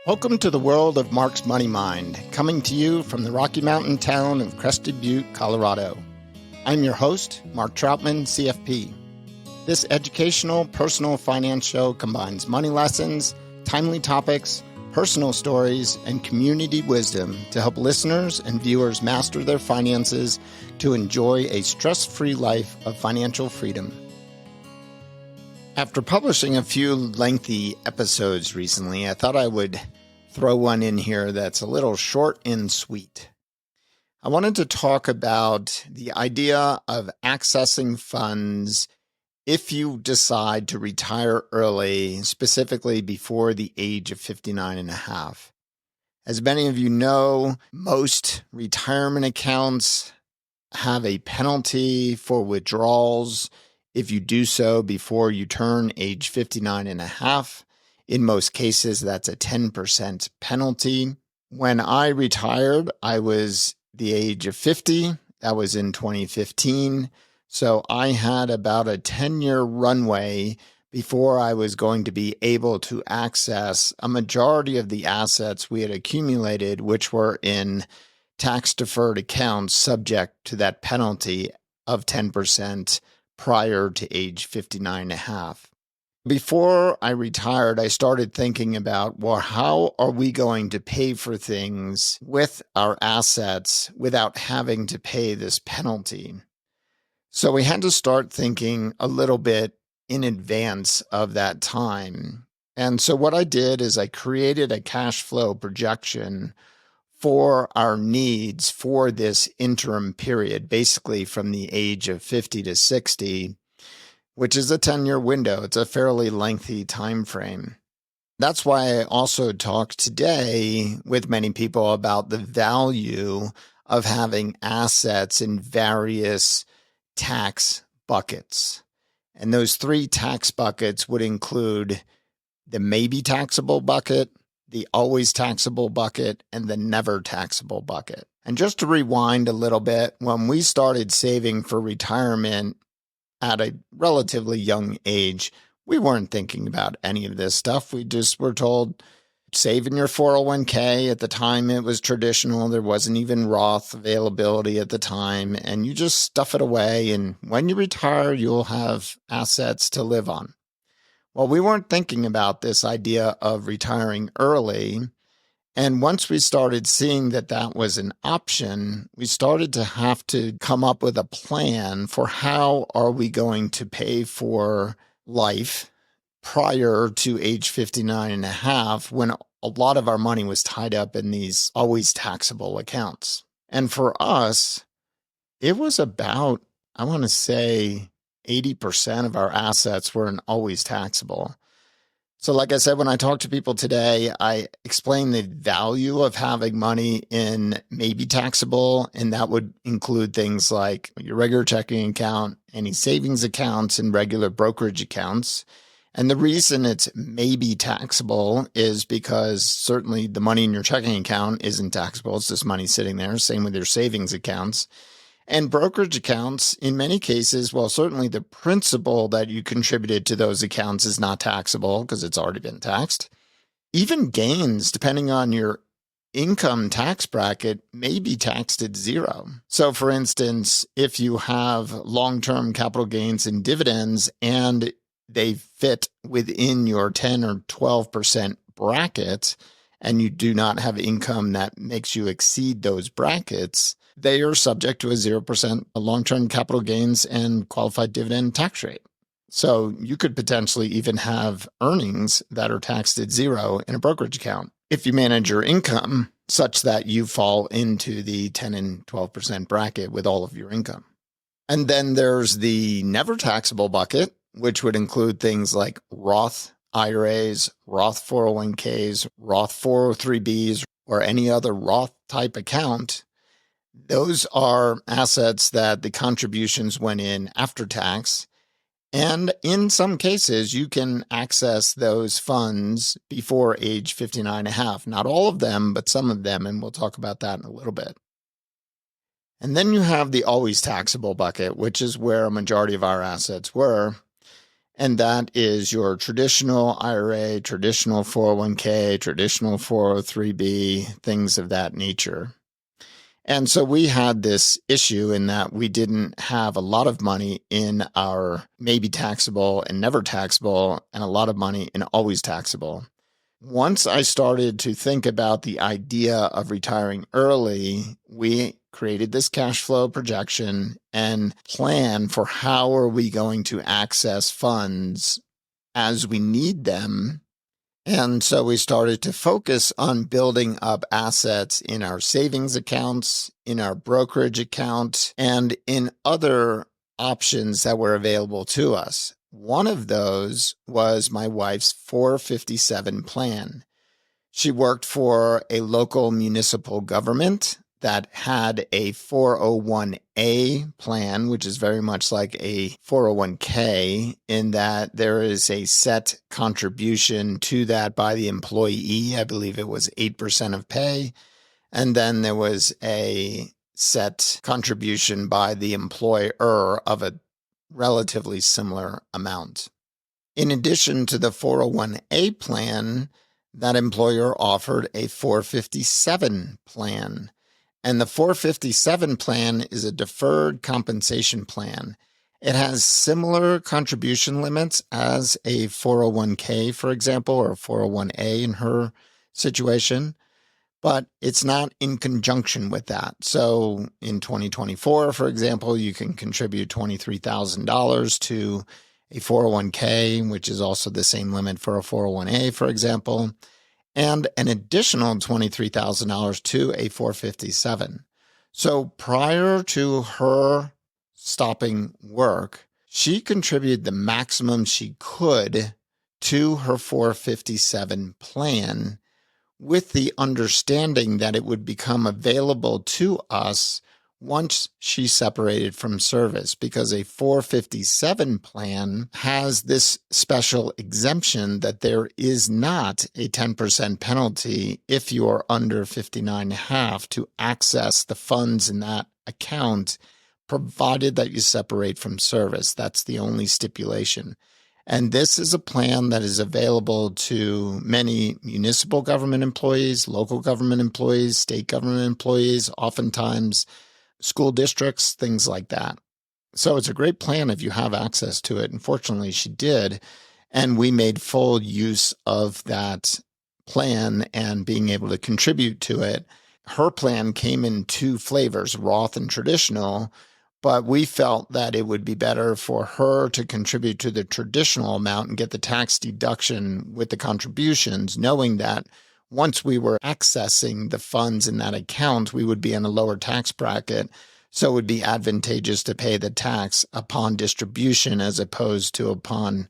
Welcome to the world of Mark's Money Mind, coming to you from the Rocky Mountain town of Crested Butte, Colorado. I'm your host, Mark Troutman, CFP. This educational, personal finance show combines money lessons, timely topics, personal stories, and community wisdom to help listeners and viewers master their finances to enjoy a stress-free life of financial freedom. After publishing a few lengthy episodes recently, I thought I would throw one in here that's a little short and sweet. I wanted to talk about the idea of accessing funds if you decide to retire early, specifically before the age of 59 and a half. As many of you know, most retirement accounts have a penalty for withdrawals if you do so before you turn age 59 and a half. In most cases, that's a 10% penalty. When I retired, I was the age of 50. That was in 2015. So I had about a 10-year runway before I was going to be able to access a majority of the assets we had accumulated, which were in tax-deferred accounts subject to that penalty of 10% prior to age 59 and a half. Before I retired, I started thinking about, well, how are we going to pay for things with our assets without having to pay this penalty? So we had to start thinking a little bit in advance of that time. And so what I did is I created a cash flow projection for our needs for this interim period, basically from the age of 50 to 60, which is a 10-year window. It's a fairly lengthy time frame. That's why I also talk today with many people about the value of having assets in various tax buckets. And those three tax buckets would include the maybe taxable bucket, the always taxable bucket, and the never taxable bucket. And just to rewind a little bit, when we started saving for retirement at a relatively young age, we weren't thinking about any of this stuff. We just were told, save in your 401k. At the time, it was traditional. There wasn't even Roth availability at the time. And you just stuff it away. And when you retire, you'll have assets to live on. Well, we weren't thinking about this idea of retiring early. And once we started seeing that that was an option, we started to have to come up with a plan for how are we going to pay for life prior to age 59 and a half when a lot of our money was tied up in these always taxable accounts. And for us, it was about, I want to say, 80% of our assets were in always taxable. So like I said, when I talk to people today, I explain the value of having money in maybe taxable, and that would include things like your regular checking account, any savings accounts, and regular brokerage accounts. And the reason it's maybe taxable is because certainly the money in your checking account isn't taxable. It's just money sitting there. Same with your savings accounts. And brokerage accounts, in many cases, well, certainly the principal that you contributed to those accounts is not taxable because it's already been taxed. Even gains, depending on your income tax bracket, may be taxed at zero. So for instance, if you have long-term capital gains and dividends and they fit within your 10 or 12% bracket, and you do not have income that makes you exceed those brackets, they are subject to a 0% long-term capital gains and qualified dividend tax rate. So you could potentially even have earnings that are taxed at zero in a brokerage account if you manage your income such that you fall into the 10 and 12% bracket with all of your income. And then there's the never taxable bucket, which would include things like Roth IRAs, Roth 401ks, Roth 403bs, or any other Roth type account. Those are assets that the contributions went in after tax. And in some cases, you can access those funds before age 59 and a half. Not all of them, but some of them. And we'll talk about that in a little bit. And then you have the always taxable bucket, which is where a majority of our assets were. And that is your traditional IRA, traditional 401k, traditional 403b, things of that nature. And so we had this issue in that we didn't have a lot of money in our maybe taxable and never taxable, and a lot of money in always taxable. Once I started to think about the idea of retiring early, we created this cash flow projection and plan for how are we going to access funds as we need them. And so we started to focus on building up assets in our savings accounts, in our brokerage account, and in other options that were available to us. One of those was my wife's 457 plan. She worked for a local municipal government that had a 401a plan, which is very much like a 401k in that there is a set contribution to that by the employee. I believe it was 8% of pay. And then there was a set contribution by the employer of a relatively similar amount. In addition to the 401a plan, that employer offered a 457 plan. And the 457 plan is a deferred compensation plan. It has similar contribution limits as a 401k, for example, or a 401a in her situation, but it's not in conjunction with that. So in 2024, for example, you can contribute $23,000 to a 401k, which is also the same limit for a 401a, for example, and an additional $23,000 to a 457. So prior to her stopping work, she contributed the maximum she could to her 457 plan with the understanding that it would become available to us once she separated from service, because a 457 plan has this special exemption that there is not a 10% penalty if you're under 59.5 to access the funds in that account, provided that you separate from service. That's the only stipulation. And this is a plan that is available to many municipal government employees, local government employees, state government employees, oftentimes school districts, things like that. So it's a great plan if you have access to it. And fortunately, she did. And we made full use of that plan and being able to contribute to it. Her plan came in two flavors, Roth and traditional, but we felt that it would be better for her to contribute to the traditional amount and get the tax deduction with the contributions, knowing that once we were accessing the funds in that account, we would be in a lower tax bracket. So it would be advantageous to pay the tax upon distribution as opposed to upon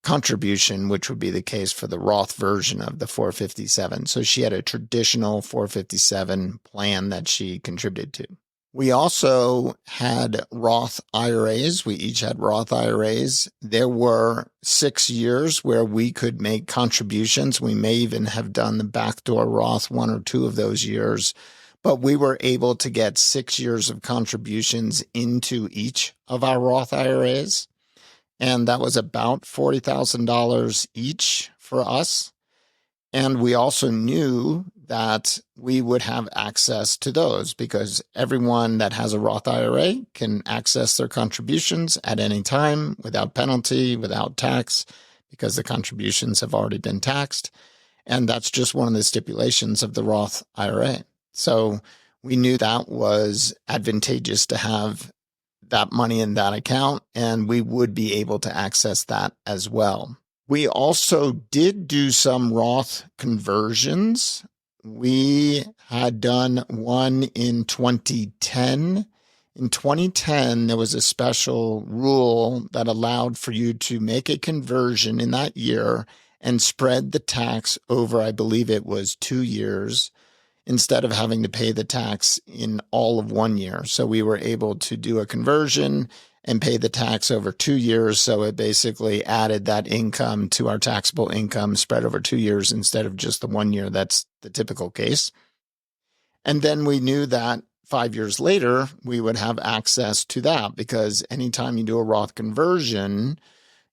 contribution, which would be the case for the Roth version of the 457. So she had a traditional 457 plan that she contributed to. We also had Roth IRAs. We each had Roth IRAs. There were 6 years where we could make contributions. We may even have done the backdoor Roth 1 or 2 of those years, but we were able to get 6 years of contributions into each of our Roth IRAs. And that was about $40,000 each for us. And we also knew that we would have access to those because everyone that has a Roth IRA can access their contributions at any time without penalty, without tax, because the contributions have already been taxed. And that's just one of the stipulations of the Roth IRA. So we knew that was advantageous to have that money in that account, and we would be able to access that as well. We also did do some Roth conversions. We had done one in 2010. In 2010, there was a special rule that allowed for you to make a conversion in that year and spread the tax over, I believe it was 2 years, instead of having to pay the tax in all of 1 year. So we were able to do a conversion and pay the tax over 2 years. So it basically added that income to our taxable income spread over 2 years instead of just the 1 year. That's the typical case. And then we knew that 5 years later, we would have access to that because anytime you do a Roth conversion,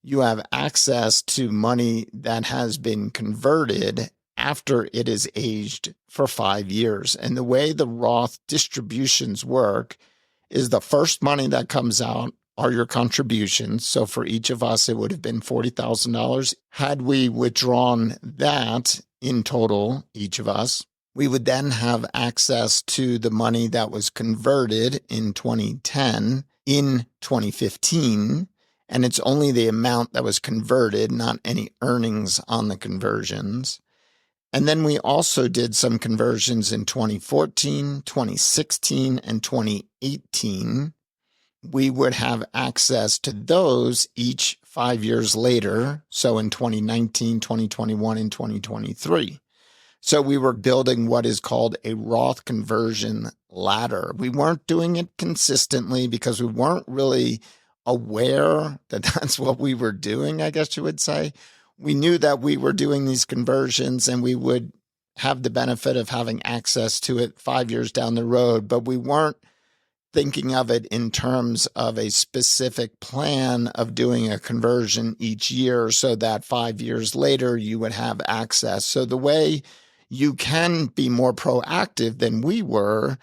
you have access to money that has been converted after it is aged for 5 years. And the way the Roth distributions work is the first money that comes out are your contributions. So for each of us, it would have been $40,000. Had we withdrawn that in total, each of us, we would then have access to the money that was converted in 2010, in 2015, and it's only the amount that was converted, not any earnings on the conversions. And then we also did some conversions in 2014, 2016, and 2018. We would have access to those each 5 years later. So in 2019, 2021, and 2023. So we were building what is called a Roth conversion ladder. We weren't doing it consistently because we weren't really aware that that's what we were doing, I guess you would say. We knew that we were doing these conversions and we would have the benefit of having access to it 5 years down the road, but we weren't thinking of it in terms of a specific plan of doing a conversion each year so that 5 years later you would have access. So the way you can be more proactive than we were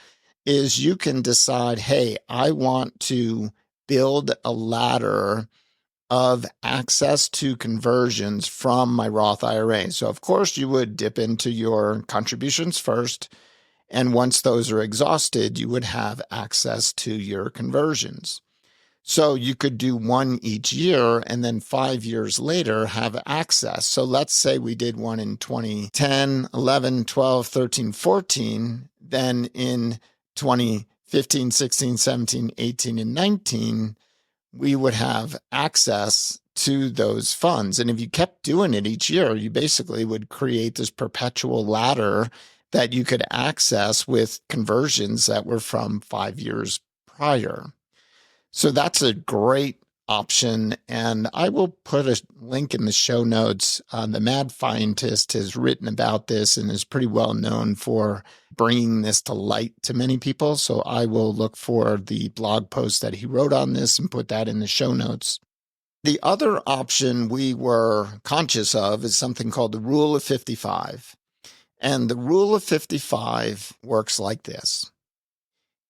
is you can decide, hey, I want to build a ladder of access to conversions from my Roth IRA. So of course you would dip into your contributions first, and once those are exhausted, you would have access to your conversions. So you could do one each year and then 5 years later have access. So let's say we did one in 2010, 11, 12, 13, 14. Then in 2015, 16, 17, 18, and 19, we would have access to those funds. And if you kept doing it each year, you basically would create this perpetual ladder that you could access with conversions that were from 5 years prior. So that's a great option. And I will put a link in the show notes. The Mad Fientist has written about this and is pretty well known for bringing this to light to many people. So I will look for the blog post that he wrote on this and put that in the show notes. The other option we were conscious of is something called the Rule of 55. And the Rule of 55 works like this.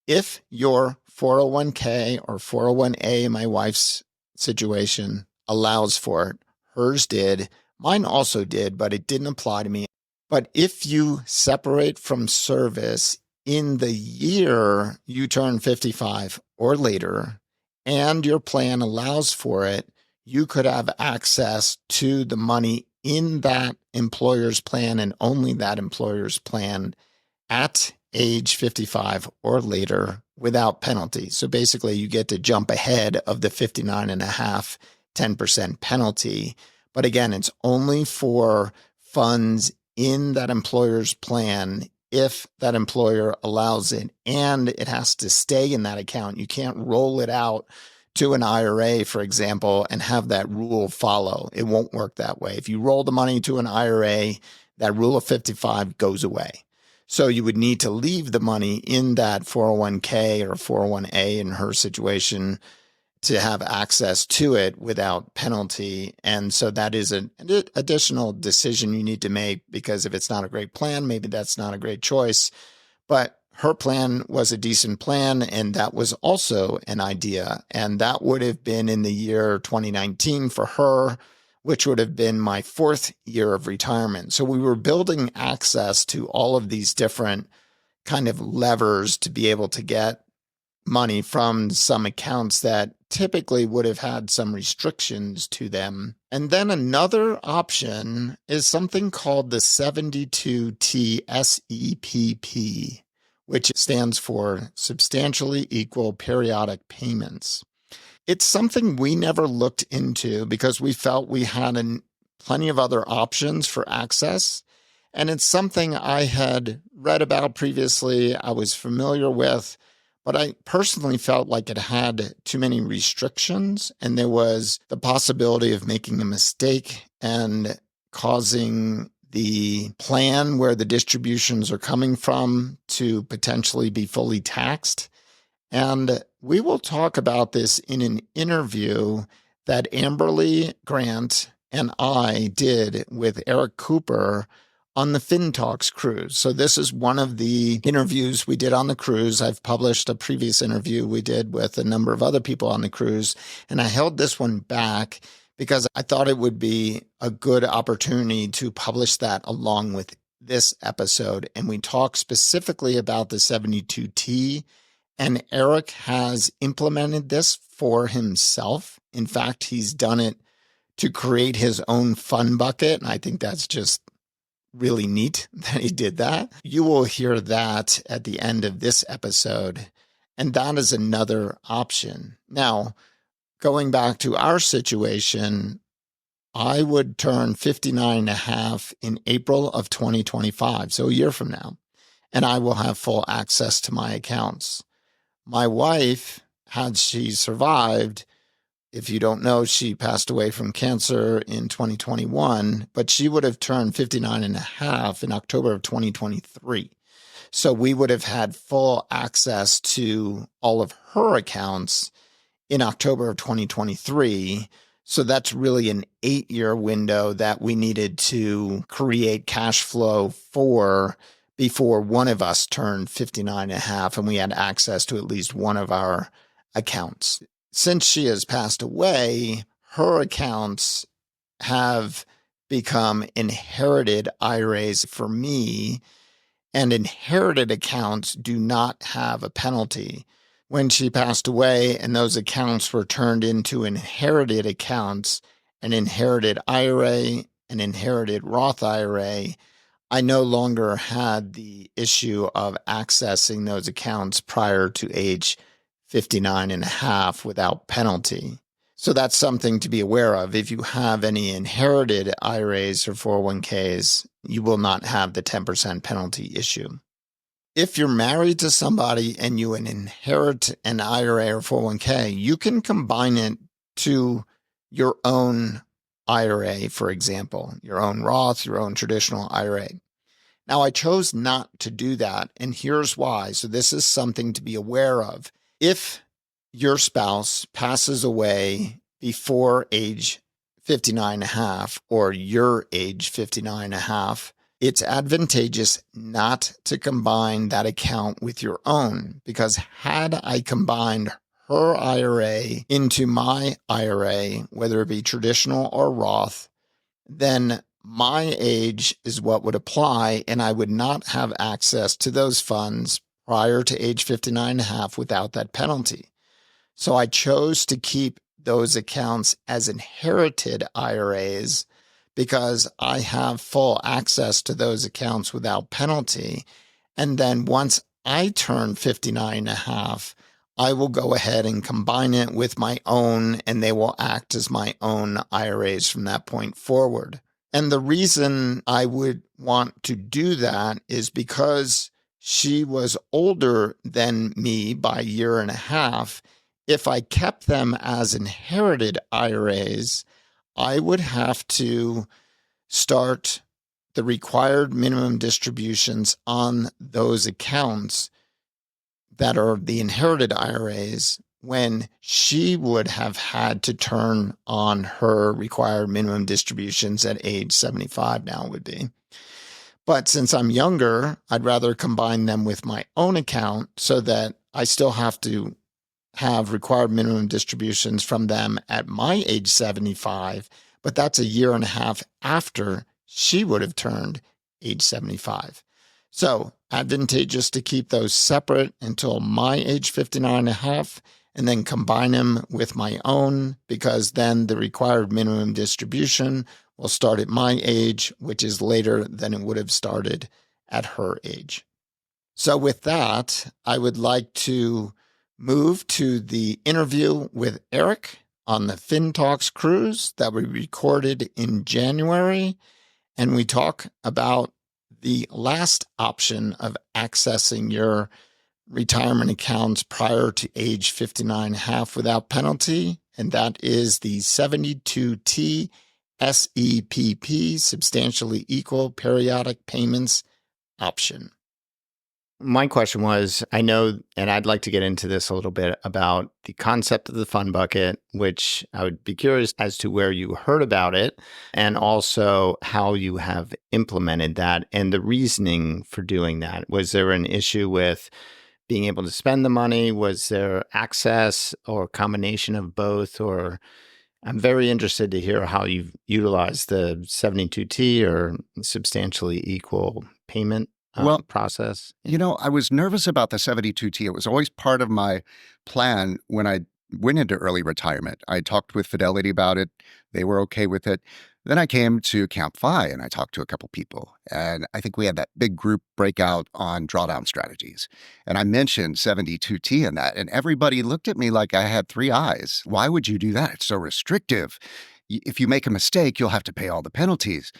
If your 401k or 401a, in my wife's situation, allows for it, hers did, mine also did, but it didn't apply to me. But if you separate from service in the year you turn 55 or later, and your plan allows for it, you could have access to the money in that employer's plan and only that employer's plan at age 55 or later without penalty. So basically you get to jump ahead of the 59.5, 10% penalty. But again, it's only for funds in that employer's plan if that employer allows it, and it has to stay in that account. You can't roll it out to an IRA, for example, and have that rule follow. It won't work that way. If you roll the money to an IRA, that Rule of 55 goes away. So you would need to leave the money in that 401k or 401a in her situation to have access to it without penalty. And so that is an additional decision you need to make, because if it's not a great plan, maybe that's not a great choice. But her plan was a decent plan, and that was also an idea. And that would have been in the year 2019 for her, which would have been my 4th year of retirement. So we were building access to all of these different kind of levers to be able to get money from some accounts that typically would have had some restrictions to them. And then another option is something called the 72T SEPP, which stands for Substantially Equal Periodic Payments. It's something we never looked into because we felt we had plenty of other options for access. And it's something I had read about previously, I was familiar with, but I personally felt like it had too many restrictions, and there was the possibility of making a mistake and causing the plan where the distributions are coming from to potentially be fully taxed. And we will talk about this in an interview that Amberly Grant and I did with Eric Cooper on the FinTalks cruise. So this is one of the interviews we did on the cruise. I've published a previous interview we did with a number of other people on the cruise, and I held this one back because I thought it would be a good opportunity to publish that along with this episode. And we talk specifically about the 72T, and Eric has implemented this for himself. In fact, he's done it to create his own fun bucket. And I think that's just really neat that he did that. You will hear that at the end of this episode, and that is another option. Now, going back to our situation, I would turn 59 and a half in April of 2025, so a year from now, and I will have full access to my accounts. My wife, had she survived, if you don't know, she passed away from cancer in 2021, but she would have turned 59 and a half in October of 2023. So we would have had full access to all of her accounts in October of 2023. So that's really an 8-year window that we needed to create cash flow for before one of us turned 59 and a half and we had access to at least one of our accounts. Since she has passed away, her accounts have become inherited IRAs for me, and inherited accounts do not have a penalty. When she passed away and those accounts were turned into inherited accounts, an inherited IRA, an inherited Roth IRA, I no longer had the issue of accessing those accounts prior to age 59 and a half without penalty. So that's something to be aware of. If you have any inherited IRAs or 401ks, you will not have the 10% penalty issue. If you're married to somebody and you inherit an IRA or 401k, you can combine it to your own IRA, for example, your own Roth, your own traditional IRA. Now, I chose not to do that, and here's why. So this is something to be aware of. If your spouse passes away before age 59 and a half, or your age 59 and a half, it's advantageous not to combine that account with your own, because had I combined her IRA into my IRA, whether it be traditional or Roth, then my age is what would apply, and I would not have access to those funds prior to age 59 and a half without that penalty. So I chose to keep those accounts as inherited IRAs because I have full access to those accounts without penalty. And then once I turn 59 and a half, I will go ahead and combine it with my own, and they will act as my own IRAs from that point forward. And the reason I would want to do that is because she was older than me by a year and a half. If I kept them as inherited IRAs, I would have to start the required minimum distributions on those accounts that are the inherited IRAs when she would have had to turn on her required minimum distributions at age 75 now would be. But since I'm younger, I'd rather combine them with my own account so that I still have to have required minimum distributions from them at my age 75, but that's a year and a half after she would have turned age 75. So advantageous to keep those separate until my age 59 and a half, and then combine them with my own, because then the required minimum distribution will start at my age, which is later than it would have started at her age. So with that, I would like to move to the interview with Eric on the FinTalks cruise that we recorded in January. And we talk about the last option of accessing your retirement accounts prior to age 59 and a half without penalty. And that is the 72T SEPP, substantially equal periodic payments option. My question was, I know, and I'd like to get into this a little bit about the concept of the fund bucket, which I would be curious as to where you heard about it and also how you have implemented that and the reasoning for doing that. Was there an issue with being able to spend the money? Was there access or a combination of both? Or I'm very interested to hear how you've utilized the 72T or substantially equal payment Well, process. I was nervous about the 72T. It was always part of my plan when I went into early retirement. I talked with Fidelity about it. They were okay with it. Then I came to Camp FI and I talked to a couple people. And I think we had that big group breakout on drawdown strategies. And I mentioned 72T in that. And everybody looked at me like I had three eyes. Why would you do that? It's so restrictive. If you make a mistake, you'll have to pay all the penalties.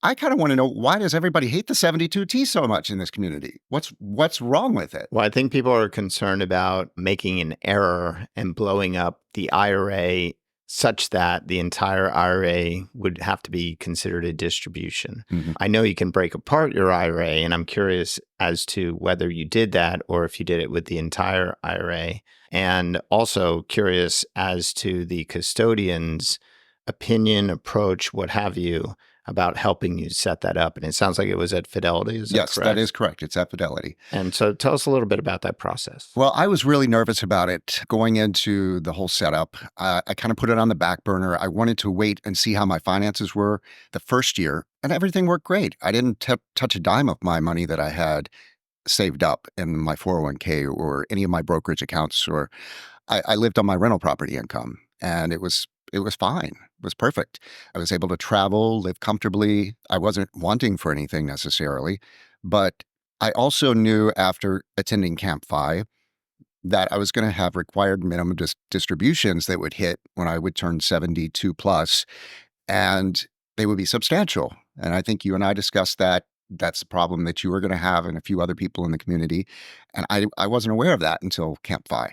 I kind of want to know, why does everybody hate the 72T so much in this community? What's wrong with it? Well, I think people are concerned about making an error and blowing up the IRA such that the entire IRA would have to be considered a distribution. Mhm. I know you can break apart your IRA, and I'm curious as to whether you did that or if you did it with the entire IRA. And also curious as to the custodian's opinion, approach, what have you, about helping you set that up. And it sounds like it was at Fidelity. Is that Yes, correct? that is correct. It's at Fidelity. And so tell us a little bit about that process. Well, I was really nervous about it going into the whole setup. I kind of put it on the back burner. I wanted to wait and see how my finances were the first year, and everything worked great. I didn't touch a dime of my money that I had saved up in my 401k or any of my brokerage accounts, or I lived on my rental property income, and it was fine. It was perfect. I was able to travel, live comfortably. I wasn't wanting for anything necessarily, but I also knew after attending Camp FI that I was going to have required minimum distributions that would hit when I would turn 72 plus, and they would be substantial. And I think you and I discussed that. That's the problem that you were going to have and a few other people in the community. And I wasn't aware of that until Camp FI.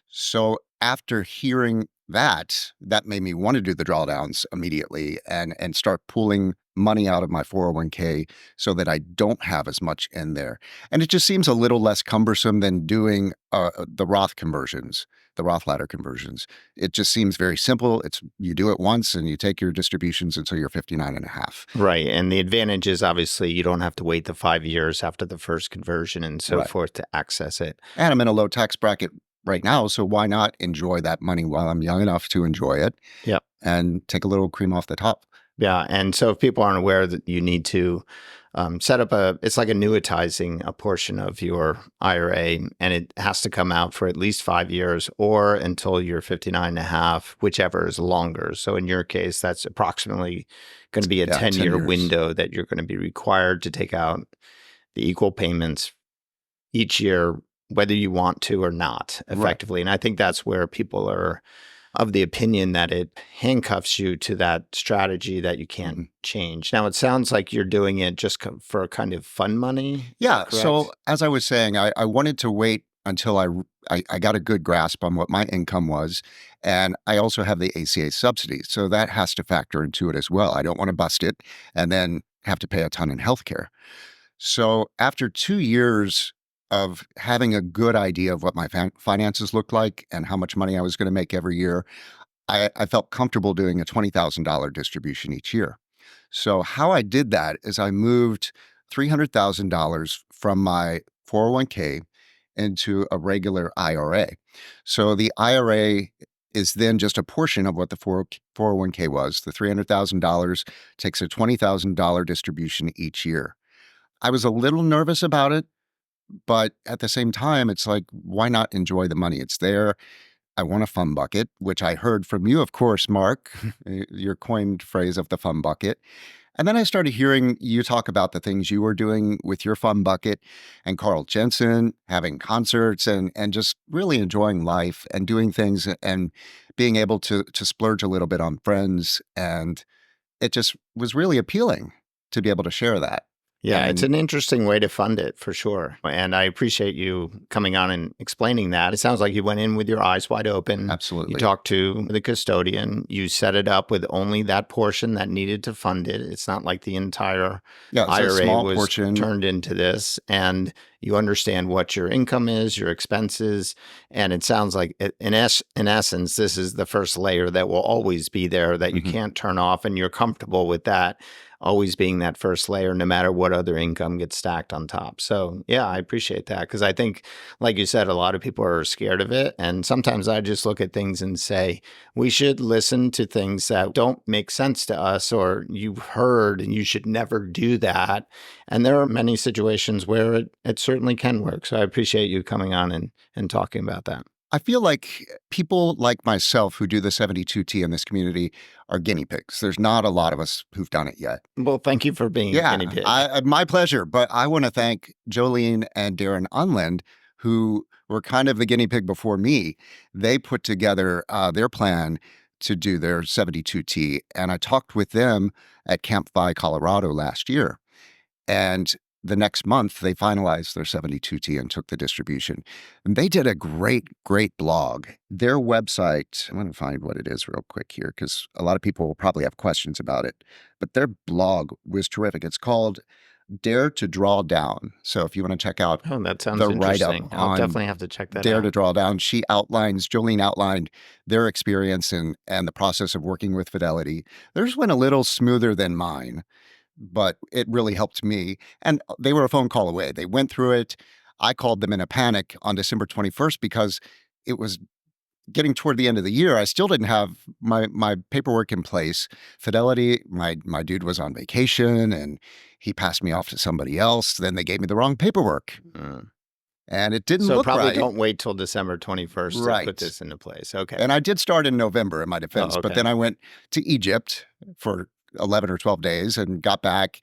So after hearing that, that made me want to do the drawdowns immediately and start pulling money out of my 401k so that I don't have as much in there. And it just seems a little less cumbersome than doing the Roth conversions, the Roth ladder conversions. It just seems very simple. You do it once and you take your distributions until you're 59 and a half. Right. And the advantage is obviously you don't have to wait the 5 years after the first conversion and so Right. forth to access it. And I'm in a low tax bracket right now, so why not enjoy that money while I'm young enough to enjoy it? Yep. And take a little cream off the top. Yeah. And so if people aren't aware that you need to set up it's like annuitizing a portion of your IRA, and it has to come out for at least 5 years or until you're 59 and a half, whichever is longer. So in your case, that's approximately going to be a 10 10-year years. window that you're going to be required to take out the equal payments each year, whether you want to or not, effectively. And I think that's where people are of the opinion that it handcuffs you to that strategy that you can't change. Now, it sounds like you're doing it just for kind of fun money. Yeah. Correct? So as I was saying, I wanted to wait until I got a good grasp on what my income was. And I also have the ACA subsidy. So that has to factor into it as well. I don't want to bust it and then have to pay a ton in healthcare. So after 2 years of having a good idea of what my finances looked like and how much money I was going to make every year, I felt comfortable doing a $20,000 distribution each year. So how I did that is I moved $300,000 from my 401k into a regular IRA. So the IRA is then just a portion of what the 401k was. The $300,000 takes a $20,000 distribution each year. I was a little nervous about it, but at the same time, it's like, why not enjoy the money? It's there. I want a fun bucket, which I heard from you, of course, Mark, your coined phrase of the fun bucket. And then I started hearing you talk about the things you were doing with your fun bucket and Carl Jensen, having concerts and just really enjoying life and doing things and being able to splurge a little bit on friends. And it just was really appealing to be able to share that. Yeah, it's an interesting way to fund it for sure. And I appreciate you coming on and explaining that. It sounds like you went in with your eyes wide open. Absolutely. You talked to the custodian. You set it up with only that portion that needed to fund it. It's not like the entire IRA was turned into this. And you understand what your income is, your expenses. And it sounds like, in essence, this is the first layer that will always be there that you can't turn off. And you're comfortable with that always being that first layer, no matter what other income gets stacked on top. So yeah, I appreciate that, because I think, like you said, a lot of people are scared of it. And sometimes I just look at things and say, we should listen to things that don't make sense to us, or you've heard and you should never do that. And there are many situations where it certainly can work. So I appreciate you coming on and talking about that. I feel like people like myself who do the 72T in this community are guinea pigs. There's not a lot of us who've done it yet. Well, thank you for being a guinea pig. My pleasure. But I want to thank Jolene and Darren Unland, who were kind of the guinea pig before me. They put together their plan to do their 72T. And I talked with them at Camp Fi, Colorado last year. And the next month, they finalized their 72T and took the distribution. And they did a great, great blog. Their website, I'm going to find what it is real quick here, because a lot of people will probably have questions about it. But their blog was terrific. It's called Dare to Draw Down. So if you want to check out that sounds the interesting. write-up I'll on definitely have to check that Dare out. to Draw Down, Jolene outlined their experience and the process of working with Fidelity. Theirs went a little smoother than mine, but it really helped me. And they were a phone call away. They went through it. I called them in a panic on December 21st because it was getting toward the end of the year. I still didn't have my paperwork in place. Fidelity, my dude was on vacation and he passed me off to somebody else. Then they gave me the wrong paperwork. And it didn't look right. So probably don't wait till December 21st to put this into place. Okay. And I did start in November in my defense, but then I went to Egypt for 11 or 12 days and got back.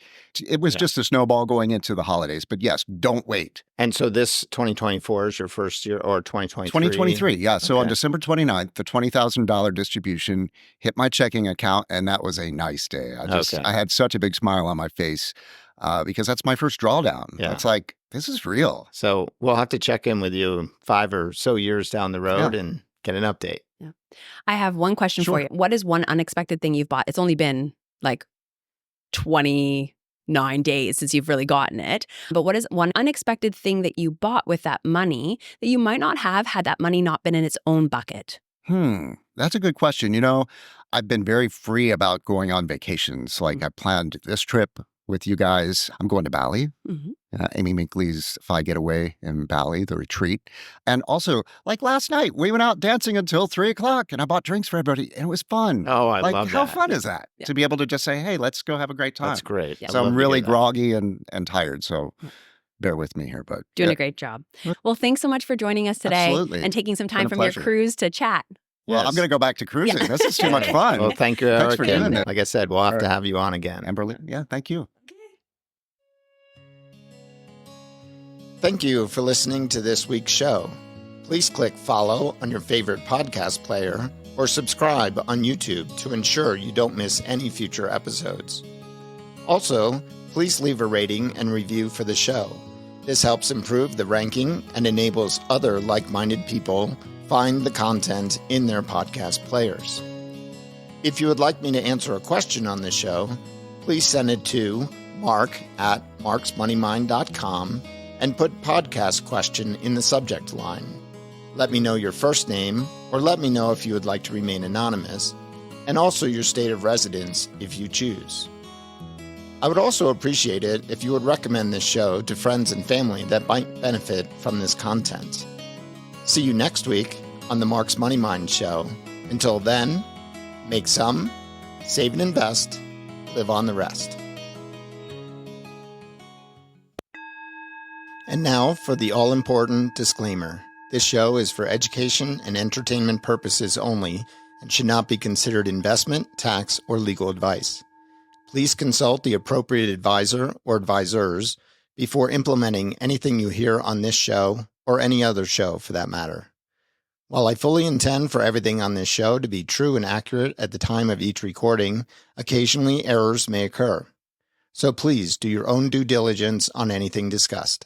It was just a snowball going into the holidays. But yes, don't wait. And so this 2024 is your first year, or 2023? 2023, yeah. So on December 29th, the $20,000 distribution hit my checking account, and that was a nice day. I had such a big smile on my face because that's my first drawdown. Yeah. It's like, this is real. So we'll have to check in with you 5 or so years down the road and get an update. Yeah. I have one question for you. What is one unexpected thing you've bought? It's only been like 29 days since you've really gotten it. But what is one unexpected thing that you bought with that money that you might not have had that money not been in its own bucket? That's a good question. You know, I've been very free about going on vacations. Like I planned this trip with you guys. I'm going to Bali. Amy Minkley's Fi Getaway in Bali, the retreat. And also, like last night, we went out dancing until 3 o'clock and I bought drinks for everybody and it was fun. Oh, I love that. How fun is that? To be able to just say, hey, let's go have a great time. That's great. Yeah. So I'm really groggy and tired. So bear with me here. But doing a great job. Well, thanks so much for joining us today and taking some time from your cruise to chat. Well, I'm going to go back to cruising. This is too much fun. Well, thank you, Eric. Thanks for doing it. Like I said, we'll have to have you on again. Amberly, thank you. Thank you for listening to this week's show. Please click follow on your favorite podcast player or subscribe on YouTube to ensure you don't miss any future episodes. Also, please leave a rating and review for the show. This helps improve the ranking and enables other like-minded people find the content in their podcast players. If you would like me to answer a question on the show, please send it to mark@marksmoneymind.com and put podcast question in the subject line. Let me know your first name, or let me know if you would like to remain anonymous, and also your state of residence if you choose. I would also appreciate it if you would recommend this show to friends and family that might benefit from this content. See you next week on the Mark's Money Mind Show. Until then, make some, save and invest, live on the rest. And now for the all-important disclaimer. This show is for education and entertainment purposes only and should not be considered investment, tax, or legal advice. Please consult the appropriate advisor or advisors before implementing anything you hear on this show or any other show for that matter. While I fully intend for everything on this show to be true and accurate at the time of each recording, occasionally errors may occur. So please do your own due diligence on anything discussed.